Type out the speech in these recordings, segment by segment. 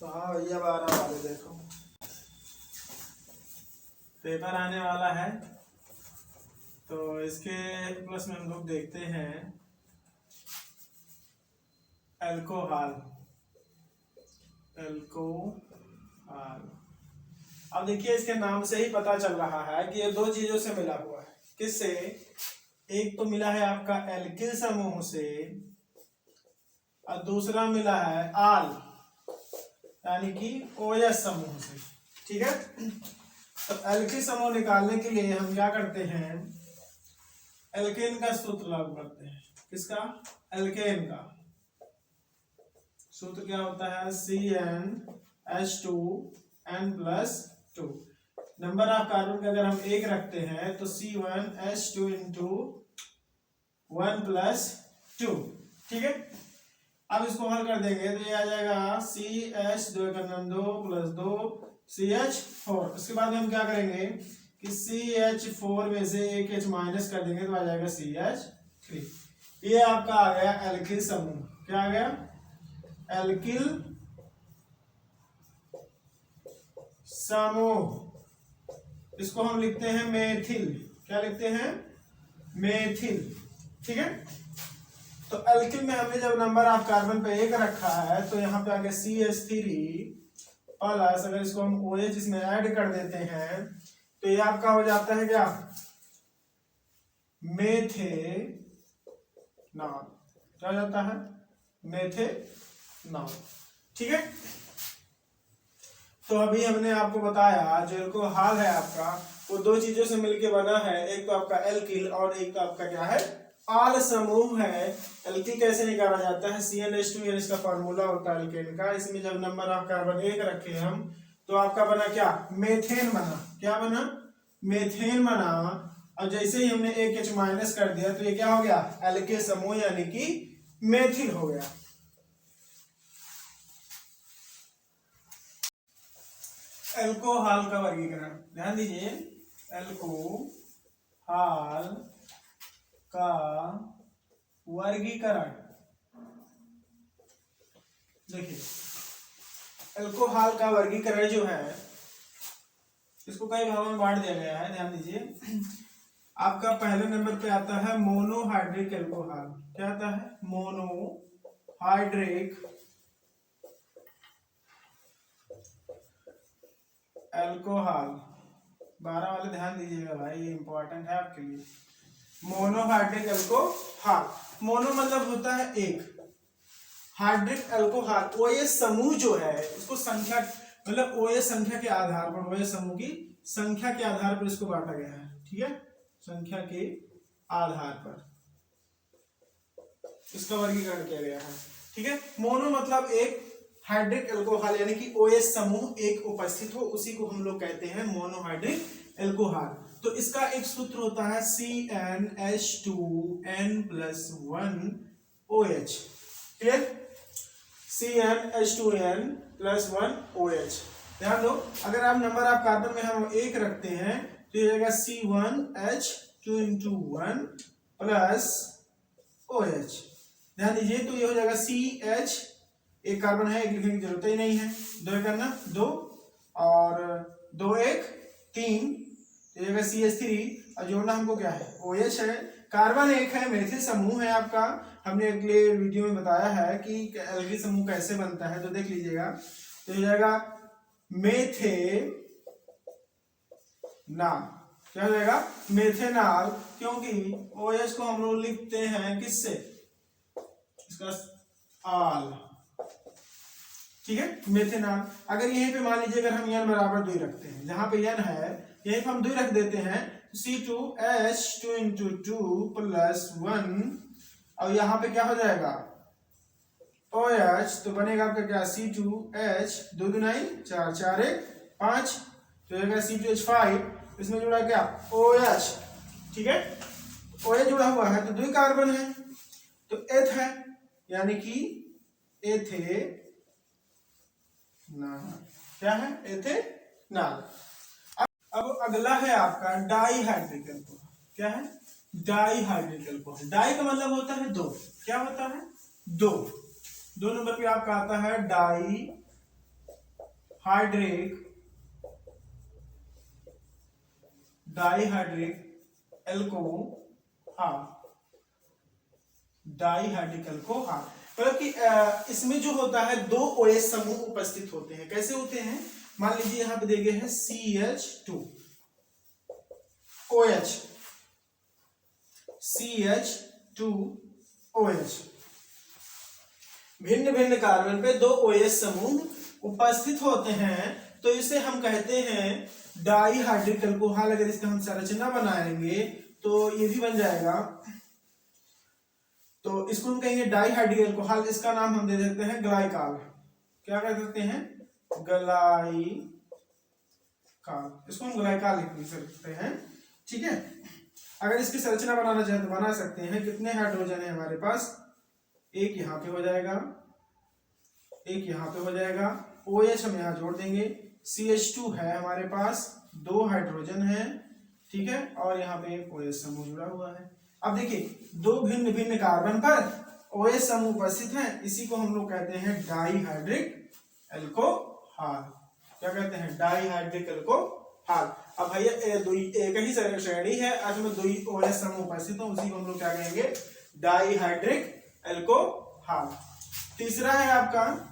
तो हाँ भैया 12 वाले देखो पेपर आने वाला है, तो इसके प्लस में हम लोग देखते हैं एल्कोहल। एल्कोहल, अब देखिए इसके नाम से ही पता चल रहा है कि ये दो चीजों से मिला हुआ है। किससे? एक तो मिला है आपका एल्किल समूह से और दूसरा मिला है आल यानी कि ओएच समूह से। ठीक है, तो एल्किल समूह निकालने के लिए हम क्या करते हैं, एल्केन का सूत्र लागू करते हैं। किसका? एल्केन का सूत्र क्या होता है? CnH2n+2। नंबर ऑफ कार्बन का अगर हम 1 रखते हैं तो C1H2 इंटू 1+2। ठीक है, अब इसको हल कर देंगे तो ये आ जाएगा CH2 CH4। उसके बाद में हम क्या करेंगे कि CH4 में से एक H माइनस कर देंगे तो आ जाएगा CH3। ये आपका आ गया एल्किल समूह। क्या आ गया? एल्किल समूह। इसको हम लिखते हैं मेथिल। क्या लिखते हैं? मेथिल। ठीक है, तो एल्किल में हमने जब नंबर ऑफ कार्बन पे 1 रखा है तो यहाँ पे आ गया CH3 प्लस, अगर इसको हम OH इसमें ऐड कर देते हैं तो ये आपका हो जाता है क्या? मेथेनॉल। क्या हो जाता है? मेथेनॉल। ठीक है, तो अभी हमने आपको बताया जो एल्कोहल है आपका वो दो चीजों से मिलके बना है। एक तो आपका एल्किल और एक तो आपका क्या है? आल समूह है। एल्किल कैसे निकाला जाता है? CnH2 इसका फार्मूला होता है एल्केन का। इसमें जब नंबर ऑफ कार्बन 1 रखे हम तो आपका बना क्या? मेथेन बना। क्या बना? मेथेन बना। और जैसे ही हमने एक H माइनस कर दिया तो ये क्या हो गया? एल्किल समूह यानी कि मेथिल हो गया। एल्कोहल का वर्गीकरण ध्यान दीजिए। एल्कोहल का वर्गीकरण देखिए, एल्कोहल का वर्गीकरण जो है इसको कई भागों में बांट दिया गया है। ध्यान दीजिए, आपका पहले नंबर पे आता है मोनोहाइड्रिक एल्कोहल। क्या आता है? Monohydric alcohol. 12 वाले ध्यान दीजिएगा भाई, ये इंपॉर्टेंट है आपके लिए। मोनोहाइड्रिक एल्कोहल, मोनो मतलब होता है एक, हाइड्रिक एल्कोहल OH समूह जो है इसको संख्या मतलब OH संख्या के आधार पर, OH समूह की संख्या के आधार पर इसको बांटा गया है। ठीक है, संख्या के आधार पर इसका वर्गीकरण किया गया है। ठीक है, मोनो मतलब एक, हाइड्रिक एल्कोहल यानी कि OH समूह एक उपस्थित हो उसी को हम लोग कहते हैं मोनोहाइड्रिक एल्कोहल। तो इसका एक सूत्र होता है CnH2n+1OH। क्लियर? CnH2n+1OH। ध्यान दो, अगर आप नंबर ऑफ कार्बन में हम 1 रखते हैं तो ये जाएगा C1H2 इंटू 1+OH। ध्यान दीजिए, तो ये हो जाएगा CH, एक कार्बन है, एक लिखने की जरूरत ही नहीं है। 2 करना 2 और 2 1 3, तो ये CH3 और जोड़ना हमको क्या है? OH है। कार्बन एक है, मेथिल समूह है आपका। हमने अगले वीडियो में बताया है कि एल्किल समूह कैसे बनता है, तो देख लीजिएगा। तो ये जाएगा मेथेनॉल। क्या हो जाएगा? मेथेनॉल, क्योंकि OH को हम लोग लिखते हैं किससे? इसका आल। ठीक है, मेथेनॉल। अगर यहीं पे मान लीजिए अगर हम n बराबर 2 रखते हैं, जहां पे n है यहीं पे हम 2 रख देते हैं, C2H2 इंटू 2+1 और यहाँ पे क्या हो जाएगा? OH, तो बनेगा आपका क्या? C2H 2 9 4 4 1 5, तो जाएगा C2H5, इसमें जुड़ा क्या? OH। ठीक है, OH जुड़ा हुआ है तो 2 कार्बन है तो एथ है यानी कि एथेनॉल। क्या है? एथेनॉल। अब अगला है आपका डाईहाइड्रिक एल्कोहल। क्या है? Dihydric alcohol. डाई का मतलब होता है 2। क्या होता है? 2 नंबर पे आपका आता है dihydric dihydric alcohol, dihydric alcohol, मतलब कि इसमें जो होता है दो OH समूह उपस्थित होते हैं। कैसे होते हैं? मान लीजिए यहां पे दिए गए हैं CH2 OH, CH2 OH, भिन्न भिन्न कार्बन पे दो OH समूह उपस्थित होते हैं, तो इसे हम कहते हैं डाइहाइड्रिक एल्कोहल। अगर इसका हम संरचना बनाएंगे तो ये भी बन जाएगा, तो इसको हम कहेंगे डाइहाइड्रिक एल्कोहल। इसका नाम हम दे देते हैं ग्लाइकाल। क्या कह सकते हैं? ग्लाइकाल। इसको हम ग्लाइकाल लिख सकते हैं, ठीक है। अगर इसकी संरचना बनाना चाहे तो बना सकते हैं। कितने हाइड्रोजन है हमारे पास? एक यहाँ पे हो जाएगा, एक यहाँ पे हो जाएगा, OH हम यहाँ जोड़ देंगे, CH2 है हमारे पास, 2 हाइड्रोजन है, ठीक है, और यहाँ पे एक OH समूह जुड़ा हुआ है। अब देखिए दो भिन्न भिन्न कार्बन पर OH समूह उपस्थित है, इसी को हम लोग कहते हैं डाइहाइड्रिक एल्कोहल। क्या कहते हैं? Dihydric alcohol. अब भैया एक ही श्रेणी है, आज में 2 OH समूह उपस्थित हो, उसी को हम लोग क्या कहेंगे? Dihydric alcohol. तीसरा है आपका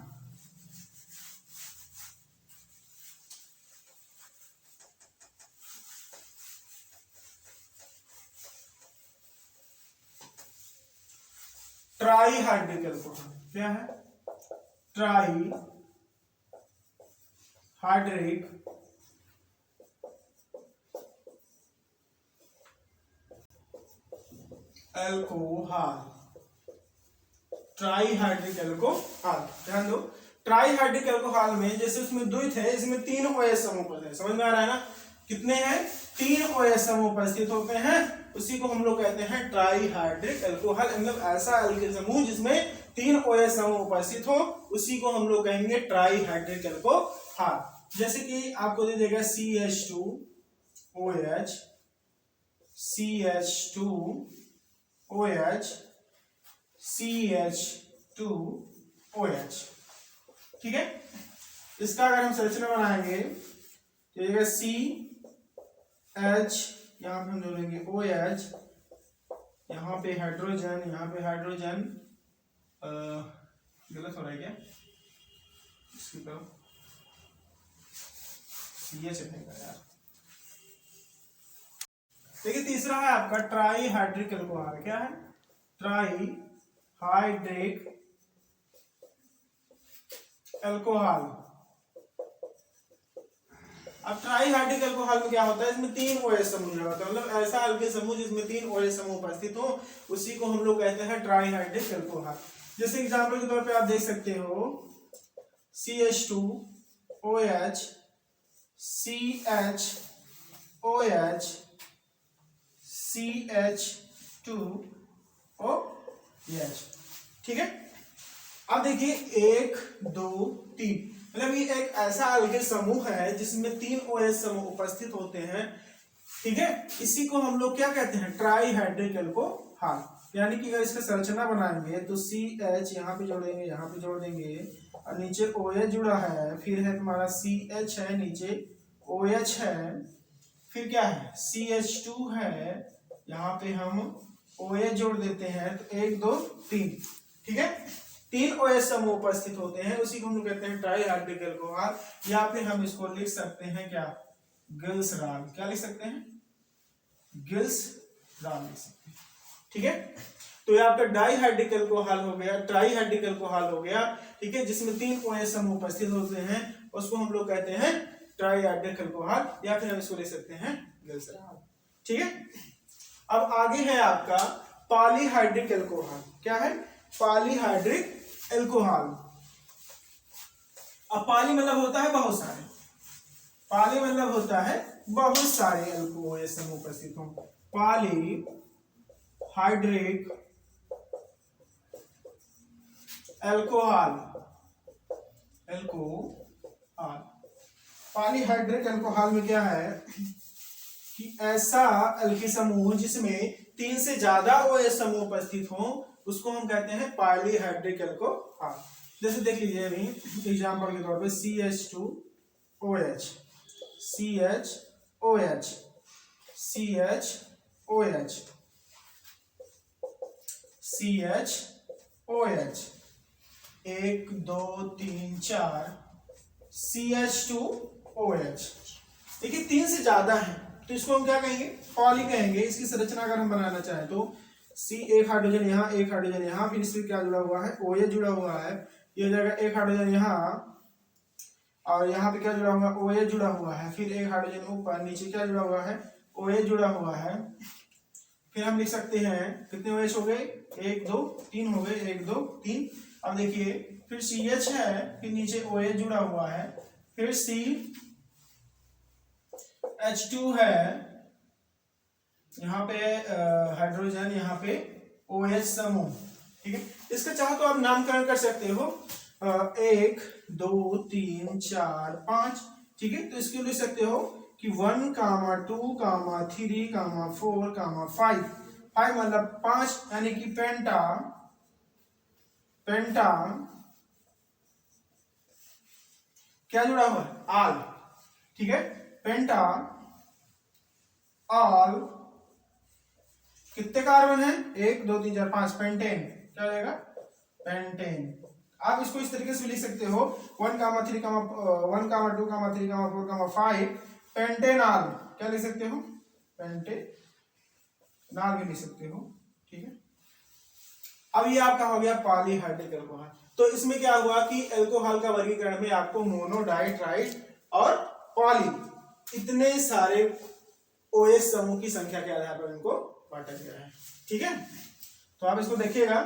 ट्राइहाइड्रिक एल्कोहल। क्या है? Trihydric alcohol, trihydric alcohol. ध्यान दो, ट्राइहाइड्रिक एल्कोहल में जैसे उसमें द्वित है, इसमें 3 OH समूह उपस्थित है। समझ में आ रहा है ना? कितने हैं? 3 OH समूह उपस्थित होते हैं, उसी को हम लोग कहते हैं ट्राइहाइड्रिक एल्कोहल। मतलब ऐसा एल्किल समूह जिसमें 3 OH समूह उपस्थित हो, उसी को हम लोग कहेंगे ट्राइहाइड्रिक एल्कोहल। जैसे कि आपको दे देगा CH2 OH, CH2 OH, CH2 OH, ठीक है। इसका अगर हम संरचना बनाएंगे तो ये CH, यहाँ पे हम जोड़ेंगे OH, यहाँ पे हाइड्रोजन, यहाँ पे हाइड्रोजन, गलत हो रहा है क्या? इसकी तरफ CH रहेगा यार। देखिए तीसरा है आपका ट्राइहाइड्रिक एल्कोहल। क्या है? Trihydric alcohol. अब ट्राइहाइड्रिक एल्कोहल में क्या होता है? इसमें 3 OH समूह जुड़ा होता है, मतलब ऐसा एल्किल समूह जिसमें 3 OH समूह उपस्थित हो, उसी को हम लोग कहते हैं ट्राइहाइड्रिक एल्कोहल। जैसे एग्जांपल के तौर पे आप देख सकते हो CH2 OH, CH OH, CH2 OH, ठीक है। अब देखिए 1 2 3, मतलब ये एक ऐसा एल्किल समूह है जिसमें 3 OH समूह उपस्थित होते हैं, ठीक है। इसी को हम लोग क्या कहते हैं? Trihydric alcohol. यानी कि अगर इसका संरचना बनाएंगे तो CH यहाँ पे जोड़ेंगे, यहाँ पे जोड़ देंगे, और नीचे OH जुड़ा है, फिर है तुम्हारा CH है, नीचे OH है, फिर क्या है? CH2 है, यहाँ पे हम OH जोड़ देते हैं, तो 1 2 3, ठीक है। 3 OH समूह उपस्थित होते हैं, उसी को हम लोग कहते हैं ट्राइहाइड्रिक एल्कोहल। या फिर हम इसको लिख सकते हैं क्या? गिल्सराल। क्या लिख सकते हैं? गिल्सराल लिख सकते हैं, ठीक है। तो ये आपका डाइहाइड्रिक एल्कोहल हो गया, ट्राइहाइड्रिक एल्कोहल हो गया, ठीक है, जिसमें 3 OH समूह उपस्थित होते हैं, उसको हम लोग कहते हैं ट्राइहाइड्रिक एल्कोहल, या फिर हम इसको लिख सकते हैं गिल्सराल, ठीक है। अब आगे है आपका पॉलीहाइड्रिक एल्कोहल। क्या है? Polyhydric alcohol. अब पॉली मतलब होता है बहुत सारे, पॉली मतलब होता है बहुत सारे एल्कोहल समूह उपस्थित हो। Polyhydric alcohol, alcohol. Polyhydric alcohol में क्या है कि ऐसा एल्किल समूह जिसमें 3 से ज्यादा OH समूह उपस्थित हो, उसको हम कहते हैं पॉलीहाइड्रिक एल्कोहल। जैसे देख लीजिए अभी एग्जांपल के तौर पे CH2 O H, CHOH, CHOH, CHOH, 1 2 3 4 CH2OH। देखिए 3 से ज्यादा है तो इसको हम क्या कहेंगे, पॉली कहेंगे। इसकी संरचना अगर हम बनाना चाहें तो C, एक हाइड्रोजन यहाँ, एक हाइड्रोजन यहाँ, फिर इसमें क्या जुड़ा हुआ है, OH जुड़ा हुआ है, ये हो जाएगा एक हाइड्रोजन यहाँ, और यहाँ पे क्या जुड़ा हुआ है, OH जुड़ा हुआ है, फिर एक हाइड्रोजन ऊपर, नीचे क्या जुड़ा हुआ है, OH जुड़ा हुआ है। फिर हम लिख सकते हैं कितने OH हो गए, 1 2 3 हो गए, 1 2 3। अब देखिए फिर CH है, फिर नीचे OH जुड़ा हुआ है, फिर CH2 है, यहाँ पे हाइड्रोजन, यहाँ पे OH समूह, ठीक है। इसका चाहो तो आप नामकरण कर सकते हो, 1 2 3 4 5, ठीक है। तो इसको लिख सकते हो कि 1 2 3 4 5, 5 मतलब 5, यानी कि पेंटा क्या जुड़ा हुआ है, आल, ठीक है। पेंटा आल, कितने कार्बन है, 1 2 3 4 5, पेंटेन, क्या हो जाएगा, पेंटेन। आप इसको इस तरीके से भी लिख सकते हो 1 3 1 2 3 4 5, पेंटेनॉल, क्या लिख सकते हो, पेंटेनॉल भी लिख सकते हो, ठीक है। अब ये आपका हो गया पॉलीहाइड्रिक अल्कोहल। तो इसमें क्या हुआ कि अल्कोहल का वर्गीकरण में आपको मोनो, डाई, ट्राई और पॉली, इतने सारे OH समूह की संख्या के आधार पर इनको बांटा गया है, ठीक है। तो आप इसको देखिएगा।